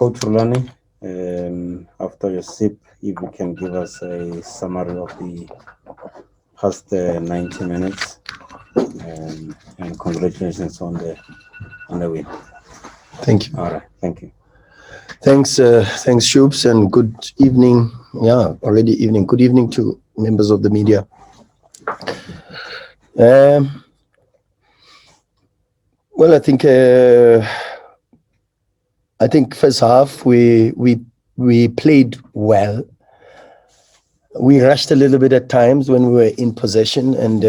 Coach Rhulani, after your sip, if you can give us a summary of the past 90 minutes, and congratulations on the win. Thank you. All right, thank you. Thanks, Shoops, and good evening. Yeah, already evening. Good evening to members of the media. Um, well, I think first half we played well. We rushed a little bit at times when we were in possession, and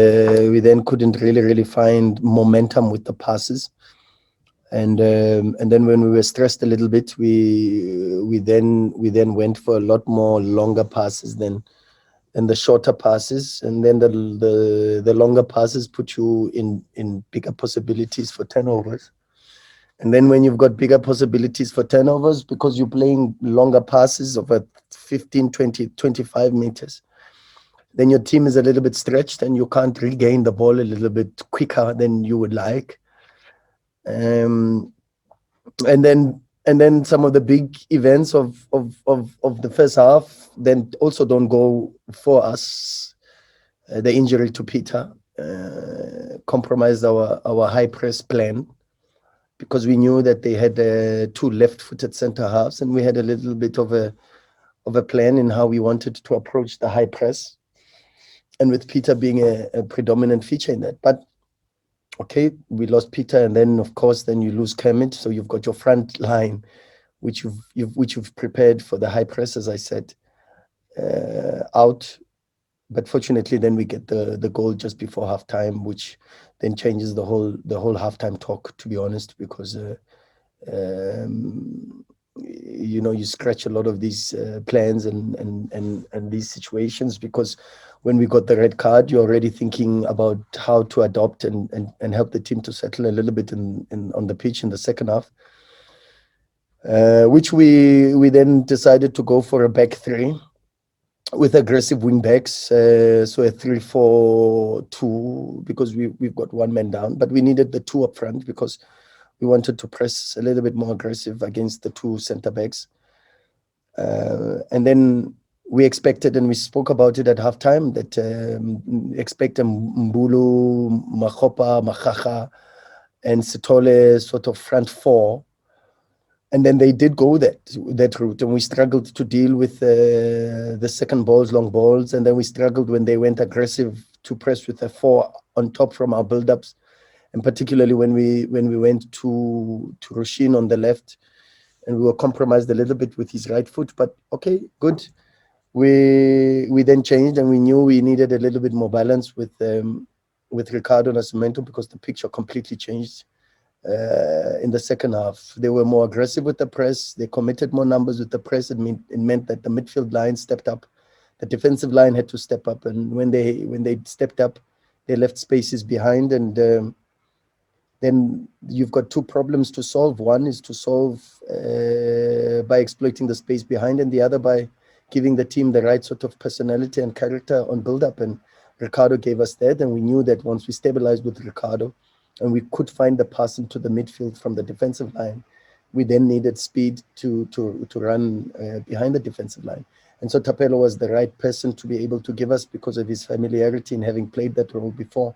we then couldn't really find momentum with the passes. And then when we were stressed a little bit, we then went for a lot more longer passes than the shorter passes, and then the longer passes put you in bigger possibilities for turnovers. And then when you've got bigger possibilities for turnovers because you're playing longer passes of a 15, 20, 25 meters, then your team is a little bit stretched and you can't regain the ball a little bit quicker than you would like. Um, and then some of the big events of the first half then also don't go for us. The injury to Peter compromised our high press plan because we knew that they had two left-footed center halves, and we had a little bit of a plan in how we wanted to approach the high press, and with Peter being a predominant feature in that. But okay, we lost Peter, and then of course then you lose Kermit, so you've got your front line, which you've prepared for the high press, as I said, out. But fortunately, then we get the goal just before halftime, which then changes the whole halftime talk. To be honest, because you scratch a lot of these plans and these situations, because when we got the red card, you're already thinking about how to adopt and help the team to settle a little bit on the pitch in the second half. Which we then decided to go for a back three with aggressive wing backs, so a 3-4-2, because we've got one man down, but we needed the two up front because we wanted to press a little bit more aggressive against the two centre backs. And then we expected, and we spoke about it at halftime, that expect Mbulu, Makopa, Makacha, and Sitole sort of front four. And then they did go that route, and we struggled to deal with the second balls, long balls, and then we struggled when they went aggressive to press with a four on top from our build-ups, and particularly when we went to Rushin on the left, and we were compromised a little bit with his right foot. But okay, good. We then changed, and we knew we needed a little bit more balance with Ricardo Nascimento, because the picture completely changed. In the second half, they were more aggressive with the press. They committed more numbers with the press. It meant that the midfield line stepped up, the defensive line had to step up, and when they stepped up, they left spaces behind. And then you've got two problems to solve. One is to solve by exploiting the space behind, and the other by giving the team the right sort of personality and character on build-up. And Ricardo gave us that, and we knew that once we stabilized with Ricardo, and we could find the pass into the midfield from the defensive line, we then needed speed to run behind the defensive line. And so Tapelo was the right person to be able to give us, because of his familiarity in having played that role before.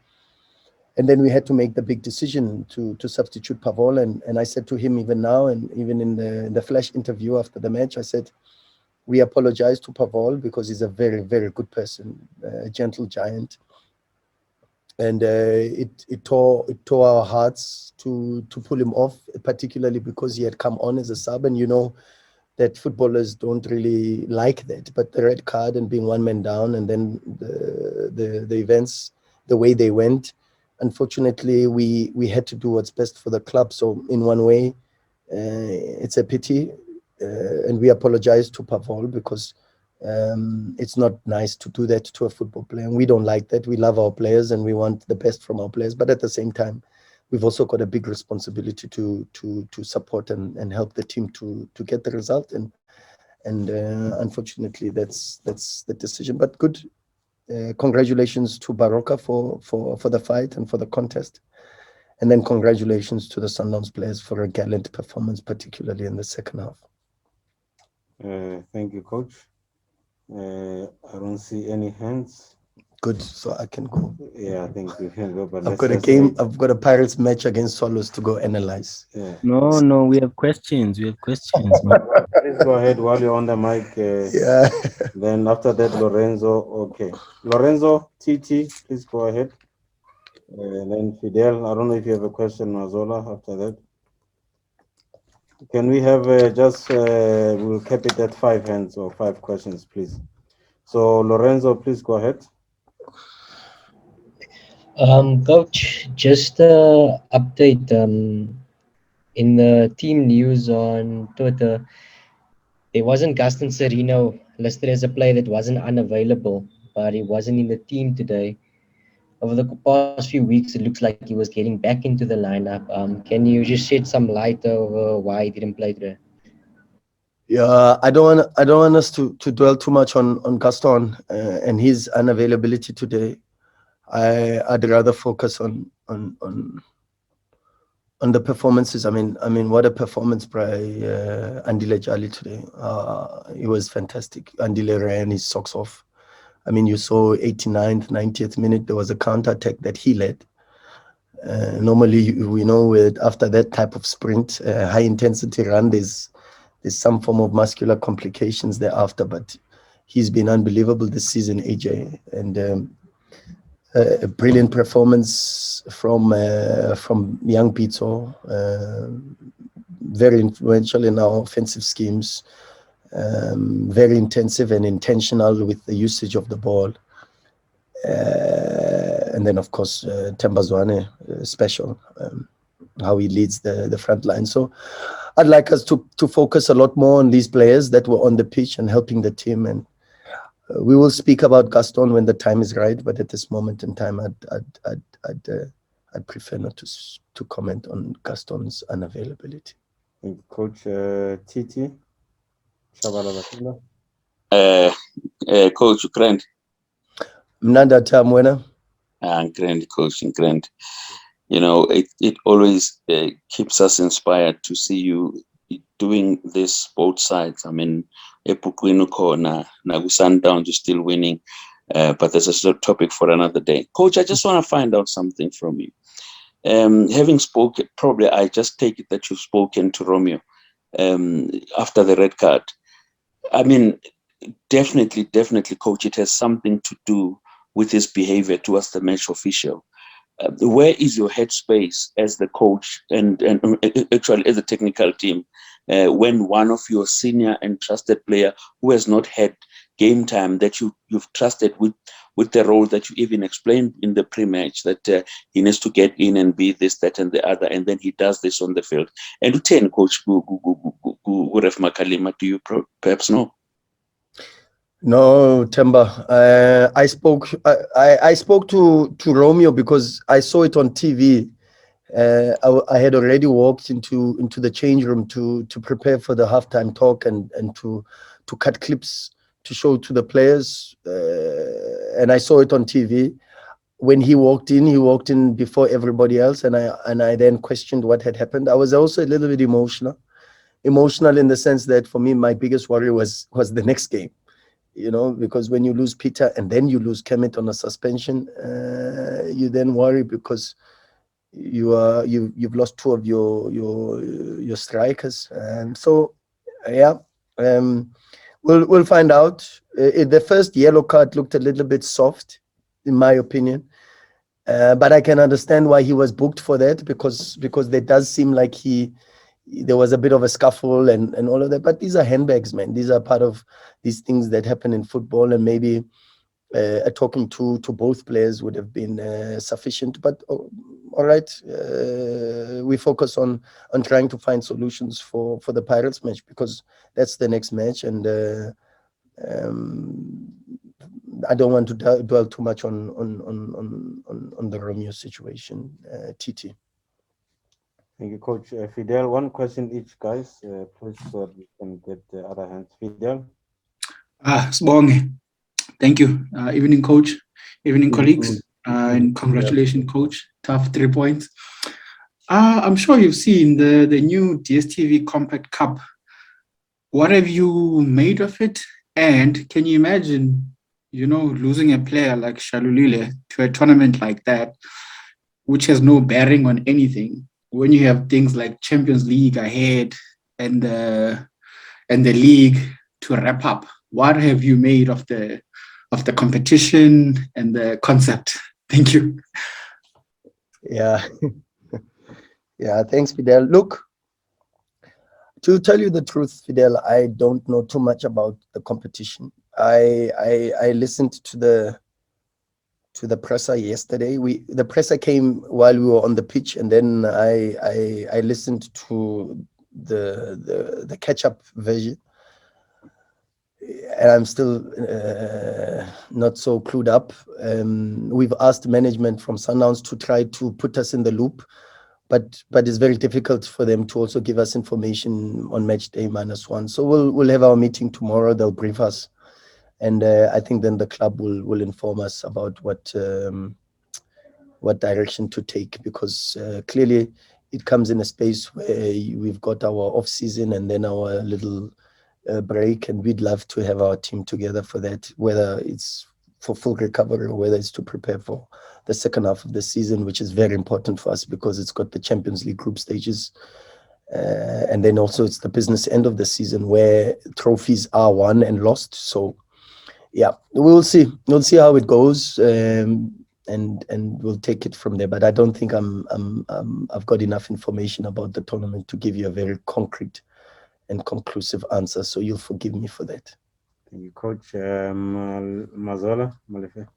And then we had to make the big decision to substitute Pavol. And I said to him, even now, and even in the flash interview after the match, I said, we apologize to Pavol because he's a very, very good person, a gentle giant. And it tore our hearts to pull him off, particularly because he had come on as a sub, and you know that footballers don't really like that. But the red card and being one man down, and then the events, the way they went, unfortunately, we had to do what's best for the club. So in one way, it's a pity, and we apologize to Pavol, because it's not nice to do that to a football player, and we don't like that. We love our players and we want the best from our players, but at the same time, we've also got a big responsibility to support and help the team to get the result. And unfortunately, that's the decision. But good, congratulations to Baroka for the fight and for the contest, and then congratulations to the Sundowns players for a gallant performance, particularly in the second half. Thank you, Coach. I don't see any hands. Good, so I can go. Yeah, I think we can go, but I've let's got a just game. wait. I've got a Pirates match against Swallows to go analyze. Yeah. No, no, we have questions. We have questions, man. Please go ahead while you're on the mic. Yeah. Then after that, Lorenzo. Okay. Lorenzo, TT, please go ahead. Then Fidel, I don't know if you have a question, Mazola, after that. Can we have we'll keep it at 5 hands or 5 questions, please. So, Lorenzo, please go ahead. Coach, just update in the team news on Twitter, there wasn't Gaston Sereno listed as a player that wasn't unavailable, but he wasn't in the team today. Over the past few weeks, it looks like he was getting back into the lineup. Can you just shed some light over why he didn't play today? Yeah, I don't want us to dwell too much on Gaston and his unavailability today. I'd rather focus on the performances. I mean, what a performance by Andile Jali today. It was fantastic. Andile ran his socks off. I mean, you saw 89th, 90th minute, there was a counter attack that he led. Normally, we know after that type of sprint, high intensity run, there's some form of muscular complications thereafter. But he's been unbelievable this season, AJ, and a brilliant performance from young Pito. Very influential in our offensive schemes. Very intensive and intentional with the usage of the ball. And then, of course, Tembazwane, special, how he leads the front line. So I'd like us to focus a lot more on these players that were on the pitch and helping the team. And we will speak about Gaston when the time is right. But at this moment in time, I'd prefer not to comment on Gaston's unavailability. Thank you, Coach. TT, Shabala Batula. Coach, grand. Mnanda Tamwena. Grand, Coach, grand. You know, it always keeps us inspired to see you doing this both sides. I mean, Epukwinoko na Sundowns, you're still winning, but there's a topic for another day. Coach, I just want to find out something from you. Having spoken, probably I just take it that you've spoken to Romeo after the red card. I mean, definitely, Coach, it has something to do with his behavior towards the match official. Where is your headspace as the coach and actually as a technical team when one of your senior and trusted player who has not had game time that you've trusted with the role that you even explained in the pre-match that he needs to get in and be this, that, and the other, and then he does this on the field. And to 10, Coach Ref Makalima, do you perhaps know? No, Temba. I spoke to Romeo because I saw it on TV. I had already walked into the change room to prepare for the halftime talk and to cut clips to show to the players. And I saw it on TV. When he walked in before everybody else, and I then questioned what had happened. I was also a little bit emotional in the sense that for me, my biggest worry was the next game. You know, because when you lose Peter and then you lose Kemet on a suspension, you then worry because you've lost two of your strikers. So yeah, we'll find out. The first yellow card looked a little bit soft, in my opinion, but I can understand why he was booked for that because there does seem like there was a bit of a scuffle and all of that. But these are handbags, man. These are part of these things that happen in football, and maybe talking to both players would have been sufficient. But all right, we focus on trying to find solutions for the Pirates match because that's the next match, and I don't want to dwell too much on the Romeo situation. TT. Thank you, Coach. Fidel, one question each, guys, please, so that we can get the other hands. Fidel. Sbonge. Thank you. Evening, Coach. Evening, colleagues. And congratulations, Coach. Tough 3 points. I'm sure you've seen the new DSTV Compact Cup what have you made of it? And can you imagine, losing a player like Shalulile to a tournament like that, which has no bearing on anything, when you have things like Champions League ahead and the league to wrap up? What have you made of the competition and the concept? Thank you. Yeah. Yeah, thanks, Fidel. Look, to tell you the truth, Fidel, I don't know too much about the competition. I listened to the presser yesterday. The presser came while we were on the pitch, and then I listened to the catch-up version. And I'm still not so clued up. We've asked management from Sundowns to try to put us in the loop, but it's very difficult for them to also give us information on match day -1. So we'll have our meeting tomorrow. They'll brief us, and I think then the club will inform us about what direction to take, because clearly it comes in a space where we've got our off season and then our little break, and we'd love to have our team together for that, whether it's for full recovery or whether it's to prepare for the second half of the season, which is very important for us because it's got the Champions League group stages. And then also it's the business end of the season where trophies are won and lost. So yeah, we'll see. We'll see how it goes, and we'll take it from there. But I don't think I've got enough information about the tournament to give you a very concrete and conclusive answer. So you'll forgive me for that. Thank you, Coach. Mazola, Malefe.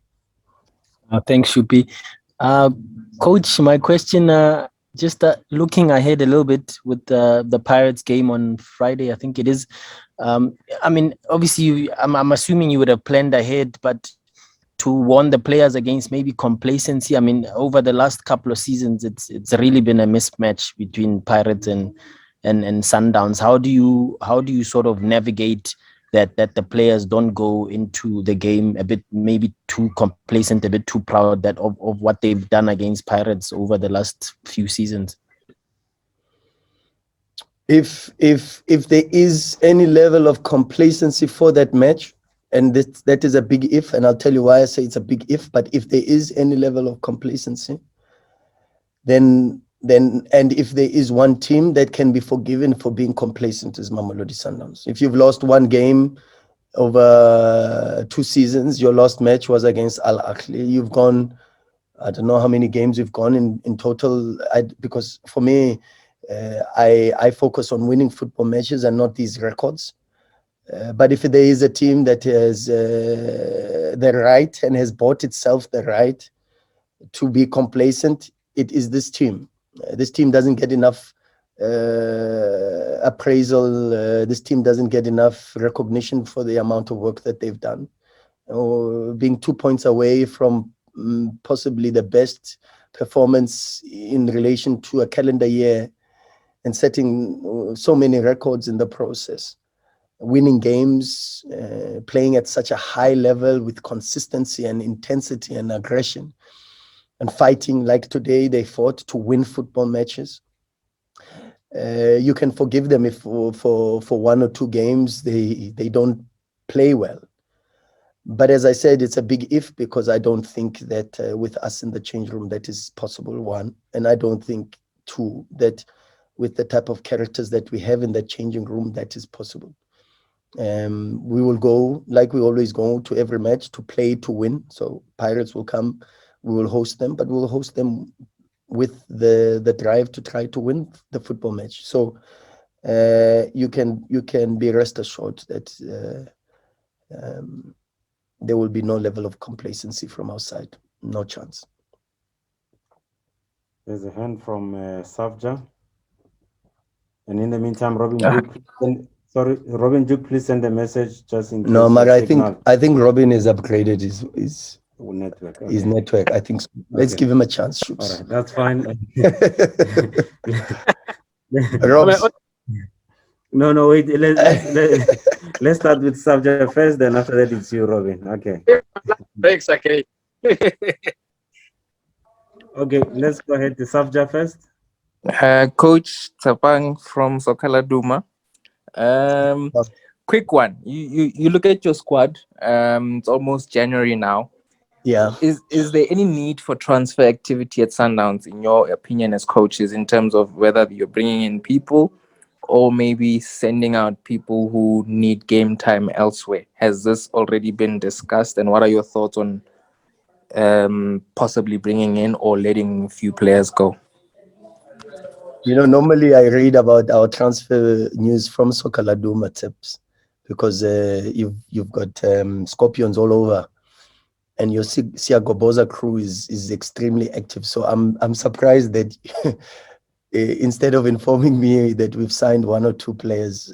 Thanks, Shupi. Coach, my question, just looking ahead a little bit with the Pirates game on Friday, I think it is. I mean, obviously, I'm assuming you would have planned ahead, but to warn the players against maybe complacency. I mean, over the last couple of seasons, it's really been a mismatch between Pirates and Sundowns. How do you sort of navigate that the players don't go into the game a bit maybe too complacent, a bit too proud of what they've done against Pirates over the last few seasons? If there is any level of complacency for that match, and that is a big if, and I'll tell you why I say it's a big if, but if there is any level of complacency, then and if there is one team that can be forgiven for being complacent, is Mamelodi Sundowns. If you've lost one game over 2 seasons, your last match was against Al Ahly. You've gone, I don't know how many games you've gone in total, because for me, I focus on winning football matches and not these records. But if there is a team that has the right and has bought itself the right to be complacent, it is this team. This team doesn't get enough appraisal. This team doesn't get enough recognition for the amount of work that they've done. Being 2 points away from possibly the best performance in relation to a calendar year and setting so many records in the process. Winning games, playing at such a high level with consistency and intensity and aggression, and fighting like today they fought to win football matches. You can forgive them if for 1 or 2 games they don't play well. But as I said, it's a big if, because I don't think that with us in the change room that is possible, 1. And I don't think, 2, that with the type of characters that we have in the changing room, that is possible. We will go like we always go to every match, to play to win. So Pirates will come, we will host them, but we'll host them with the drive to try to win the football match. So you can be rest assured that there will be no level of complacency from our side. No chance. There's a hand from Savja. And in the meantime, Robin Duke, please send a message just in case. No, Mara, I think Robin is upgraded his network. Okay. His network, I think so. Let's give him a chance, Shoops. All right, that's fine. Robs. No, wait. Let's start with Savja first, then after that it's you, Robin. Okay. Thanks, okay. Okay, let's go ahead to Savja first. Coach Tapang from Sokala Duma. Yeah. Quick one. You look at your squad. It's almost January now. Yeah. Is there any need for transfer activity at Sundowns, in your opinion, as coaches, in terms of whether you're bringing in people or maybe sending out people who need game time elsewhere? Has this already been discussed, and what are your thoughts on possibly bringing in or letting a few players go? Normally I read about our transfer news from Sokaladuma tips because you've got scorpions all over, and your Siagoboza crew is extremely active. So I'm surprised that instead of informing me that we've signed one or two players,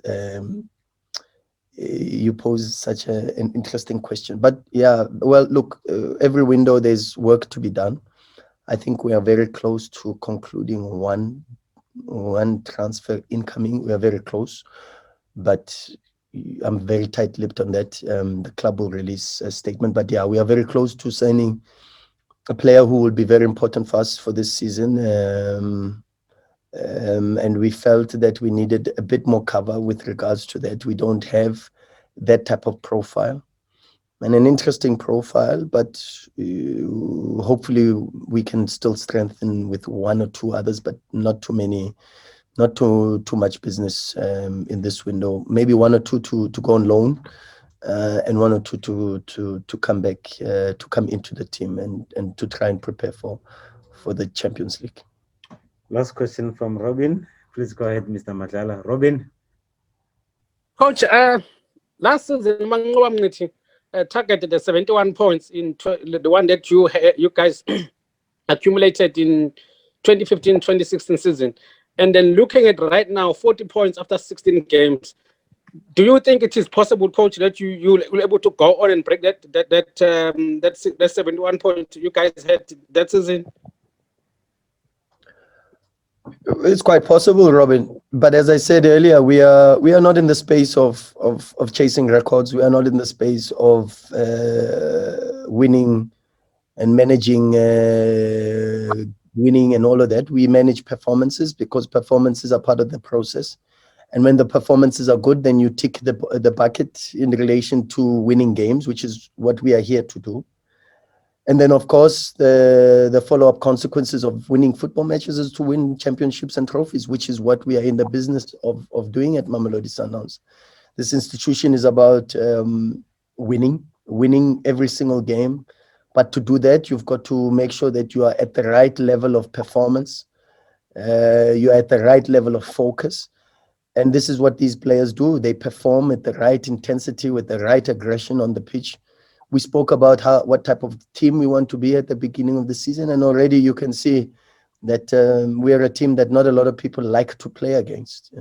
you pose such an interesting question. But yeah, well, look, every window there's work to be done. I think we are very close to concluding one transfer incoming. We are very close, but I'm very tight-lipped on that. The club will release a statement, but yeah, we are very close to signing a player who will be very important for us for this season. And we felt that we needed a bit more cover with regards to that. We don't have that type of profile, and an interesting profile, but hopefully we can still strengthen with one or two others, but not too many, not too much business in this window. Maybe one or two to go on loan, and one or two to come back, to come into the team and to try and prepare for the Champions League. Last question from Robin. Please go ahead, Mr. Matala. Robin. Coach, last season, Mangoba Mniti targeted the 71 points in the one that you guys accumulated in 2015-2016 season. And then looking at right now, 40 points after 16 games. Do you think it is possible, Coach, that you will able to go on and break that 71 points you guys had that season? It's quite possible, Robin. But as I said earlier, we are not in the space of chasing records. We are not in the space of winning and managing winning and all of that. We manage performances because performances are part of the process. And when the performances are good, then you tick the bucket in relation to winning games, which is what we are here to do. And then, of course, the follow-up consequences of winning football matches is to win championships and trophies, which is what we are in the business of doing at Mamelodi Sundowns. This institution is about winning every single game. But to do that, you've got to make sure that you are at the right level of performance. You are at the right level of focus. And this is what these players do. They perform at the right intensity with the right aggression on the pitch. We spoke about what type of team we want to be at the beginning of the season, and already you can see that we are a team that not a lot of people like to play against.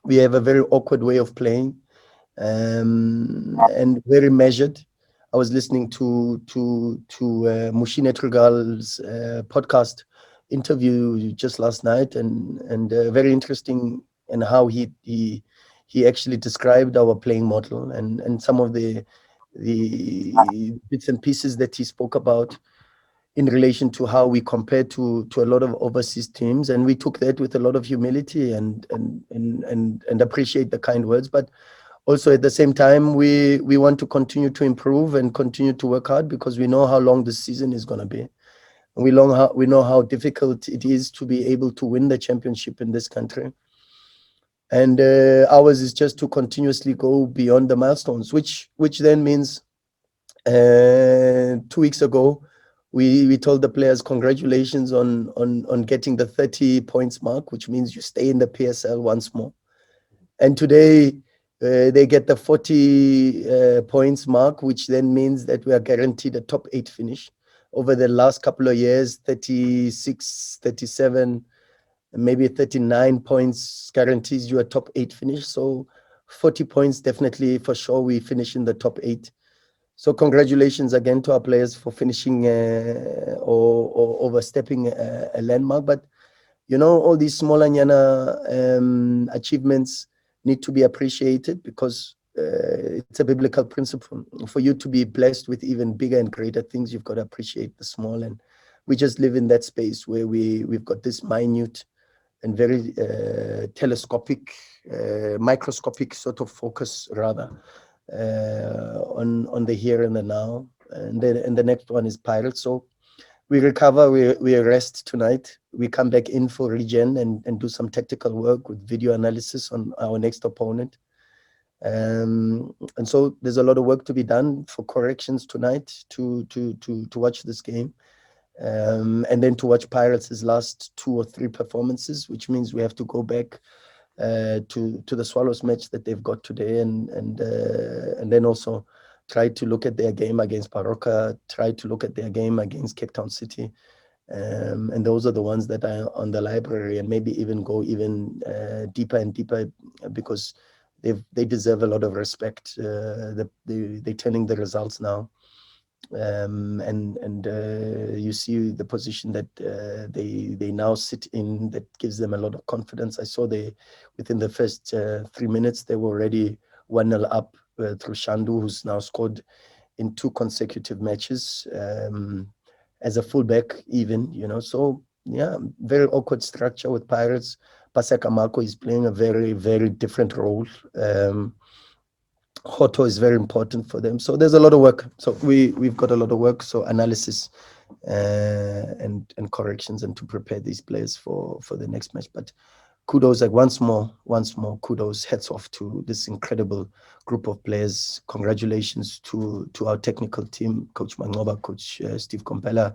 We have a very awkward way of playing, and very measured. I was listening to Mushine Trugal's podcast interview just last night, and very interesting in how he actually described our playing model and some of the bits and pieces that he spoke about in relation to how we compare to a lot of overseas teams. And we took that with a lot of humility and appreciate the kind words. But also at the same time, we want to continue to improve and continue to work hard because we know how long this season is going to be. We know how difficult it is to be able to win the championship in this country. And ours is just to continuously go beyond the milestones, which then means 2 weeks ago, we told the players congratulations on getting the 30 points mark, which means you stay in the PSL once more. And today they get the 40 points mark, which then means that we are guaranteed a top 8 finish. Over the last couple of years, 36, 37, maybe 39 points guarantees you a top 8 finish. So 40 points, definitely for sure, we finish in the top 8. So congratulations again to our players for finishing or overstepping a landmark. But, all these small achievements need to be appreciated because it's a biblical principle. For you to be blessed with even bigger and greater things, you've got to appreciate the small. And we just live in that space where we've got this minute very telescopic, microscopic sort of focus rather on the here and the now. And the next one is Pirates. So we recover, we rest tonight. We come back in for regen and do some tactical work with video analysis on our next opponent. And so there's a lot of work to be done for corrections tonight to watch this game. And then to watch Pirates' last 2 or 3 performances, which means we have to go back to the Swallows match that they've got today, and then also try to look at their game against Baroka, try to look at their game against Cape Town City, and those are the ones that are on the library, and maybe even go even deeper and deeper, because they deserve a lot of respect. They're turning the results now. And you see the position that they now sit in, that gives them a lot of confidence. I saw within the first 3 minutes they were already 1-0 up through Shandu, who's now scored in 2 consecutive matches as a fullback even, so yeah, very awkward structure with Pirates. Paseka Marco is playing a very, very different role. Hoto is very important for them. So there's a lot of work. So we've got a lot of work. So analysis and corrections, and to prepare these players for the next match. But kudos, like once more, kudos, hats off to this incredible group of players. Congratulations to our technical team, Coach Mangoba, Coach Steve Kompela,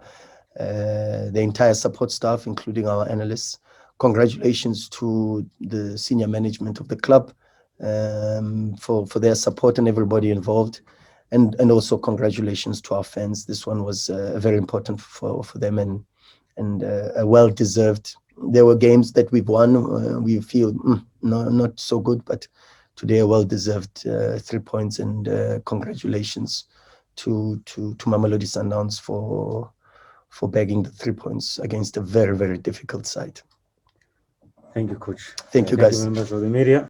the entire support staff, including our analysts. Congratulations to the senior management of the club for their support and everybody involved, and also congratulations to our fans. This one was very important for them, and well deserved. There were games that we've won, we feel not so good, but today a well deserved 3 points, and congratulations to Mamelodi Sundowns for bagging the 3 points against a very, very difficult side. Thank you, Coach. Thank you, Thank guys. you, members of the media.